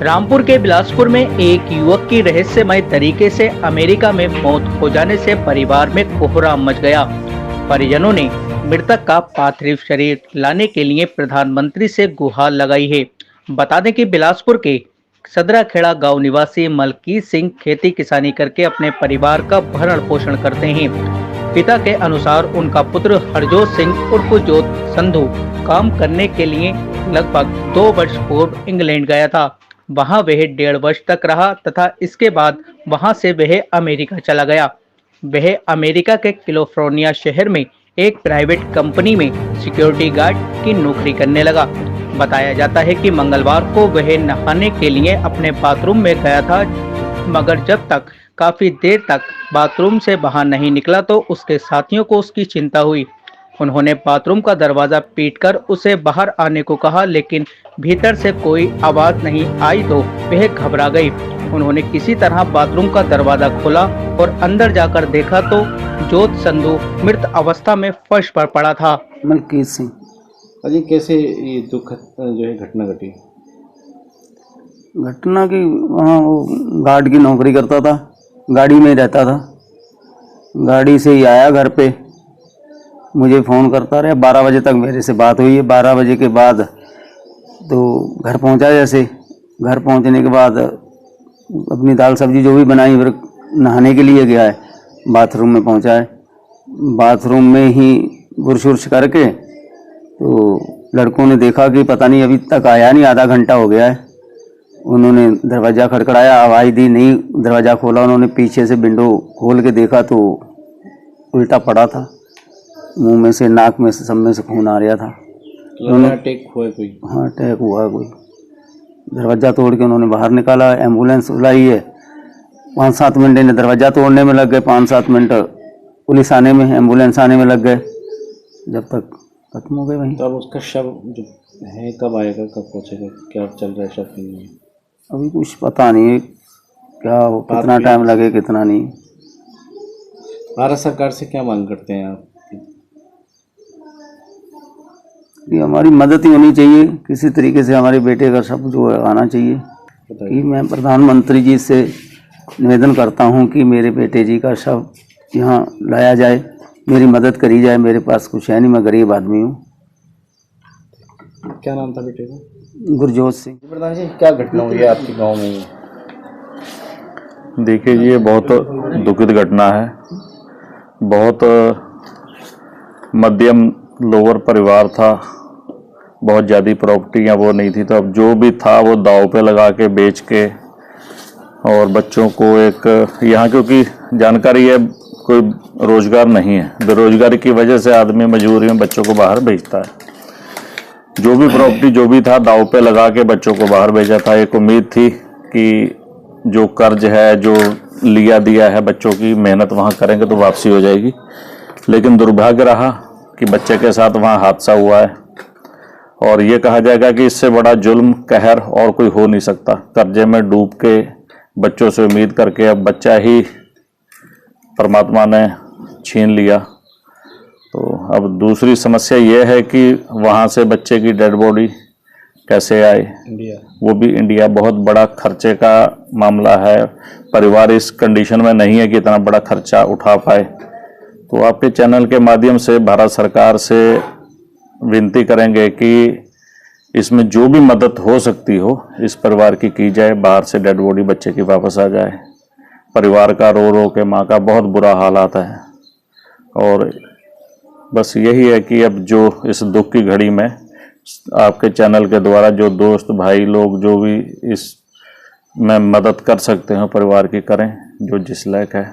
रामपुर के बिलासपुर में एक युवक की रहस्यमय तरीके से अमेरिका में मौत हो जाने से परिवार में कोहराम मच गया। परिजनों ने मृतक का पार्थिव शरीर लाने के लिए प्रधानमंत्री से गुहार लगाई है। बता दें कि बिलासपुर के सदराखेड़ा गांव निवासी मलकीत सिंह खेती किसानी करके अपने परिवार का भरण पोषण करते हैं। पिता के अनुसार उनका पुत्र हरजोत सिंह उर्फ जोत संधू काम करने के लिए लगभग 2 वर्ष पूर्व इंग्लैंड गया था। वहां वह 1.5 वर्ष तक रहा तथा इसके बाद वहां से वह अमेरिका चला गया। वह अमेरिका के कैलिफोर्निया शहर में एक प्राइवेट कंपनी में सिक्योरिटी गार्ड की नौकरी करने लगा। बताया जाता है कि मंगलवार को वह नहाने के लिए अपने बाथरूम में गया था, मगर जब तक काफी देर तक बाथरूम से बाहर नहीं निकला तो उसके साथियों को उसकी चिंता हुई। उन्होंने बाथरूम का दरवाजा पीटकर उसे बाहर आने को कहा, लेकिन भीतर से कोई आवाज नहीं आई तो वह घबरा गई। उन्होंने किसी तरह बाथरूम का दरवाजा खोला और अंदर जाकर देखा तो जोत संधू मृत अवस्था में फर्श पर पड़ा था। मलकीत सिंह। अजी कैसे ये दुख जो है घटना घटी? घटना की वहाँ वो गार्ड की नौकरी करता था, गाड़ी में रहता था। गाड़ी से ही आया घर पे, मुझे फ़ोन करता रहा। 12 बजे तक मेरे से बात हुई है। 12 बजे के बाद तो घर पहुंचा। जैसे घर पहुंचने के बाद अपनी दाल सब्जी जो भी बनाई, फिर नहाने के लिए गया है। बाथरूम में पहुंचा है। बाथरूम में ही बुरश उर्श करके तो लड़कों ने देखा कि पता नहीं अभी तक आया नहीं, आधा घंटा हो गया है। उन्होंने दरवाज़ा खड़खड़ाया, आवाज़ दी, नहीं दरवाज़ा खोला। उन्होंने पीछे से विंडो खोल के देखा तो उल्टा पड़ा था। मुंह में से, नाक में से, सब में से खून आ रहा था। अटैक हुआ कोई? हाँ, अटैक हुआ कोई। दरवाज़ा तोड़ के उन्होंने बाहर निकाला। एम्बुलेंस बुलाई है। 5-7 मिनट इन्हें दरवाज़ा तोड़ने में लग गए, 5-7 मिनट पुलिस आने में, एम्बुलेंस आने में लग गए, जब तक खत्म हो गए वहीं। तो अब उसका शव जो है कब आएगा, कब पहुँचेगा, क्या चल रहा है शव के लिए? अभी कुछ पता नहीं क्या हो, कितना टाइम लगे कितना नहीं। भारत सरकार से क्या मांग करते हैं आप? ये हमारी मदद ही होनी चाहिए, किसी तरीके से हमारे बेटे का सब जो आना चाहिए। कि मैं प्रधानमंत्री जी से निवेदन करता हूं कि मेरे बेटे जी का शव यहाँ लाया जाए, मेरी मदद करी जाए। मेरे पास कुछ है नहीं, मैं गरीब आदमी हूँ। क्या नाम था बेटे का? गुरजोत सिंह। प्रधान जी, क्या घटना हुई है आपके गाँव में? देखिए, ये बहुत दुखद घटना है। बहुत मध्यम लोअर परिवार था, बहुत ज़्यादा प्रॉपर्टियाँ वो नहीं थी, तो अब जो भी था वो दाव पे लगा के बेच के, और बच्चों को एक यहाँ क्योंकि जानकारी है कोई रोज़गार नहीं है, बेरोजगारी की वजह से आदमी मजबूरी में बच्चों को बाहर भेजता है। जो भी प्रॉपर्टी जो भी था दाव पे लगा के बच्चों को बाहर भेजा था। एक उम्मीद थी कि जो कर्ज है, जो लिया दिया है, बच्चों की मेहनत वहाँ करेंगे तो वापसी हो जाएगी, लेकिन दुर्भाग्य रहा कि बच्चे के साथ वहाँ हादसा हुआ है। और ये कहा जाएगा कि इससे बड़ा जुल्म, कहर और कोई हो नहीं सकता। कर्जे में डूब के बच्चों से उम्मीद करके अब बच्चा ही परमात्मा ने छीन लिया। तो अब दूसरी समस्या ये है कि वहाँ से बच्चे की डेड बॉडी कैसे आए, इंडिया, वो भी इंडिया। बहुत बड़ा खर्चे का मामला है। परिवार इस कंडीशन में नहीं है कि इतना बड़ा खर्चा उठा पाए। तो आपके चैनल के माध्यम से भारत सरकार से विनती करेंगे कि इसमें जो भी मदद हो सकती हो इस परिवार की जाए। बाहर से डेड बॉडी बच्चे की वापस आ जाए। परिवार का रो रो के माँ का बहुत बुरा हालात है। और बस यही है कि अब जो इस दुख की घड़ी में आपके चैनल के द्वारा जो दोस्त भाई लोग जो भी इस में मदद कर सकते हैं परिवार की, करें, जो जिस लायक है।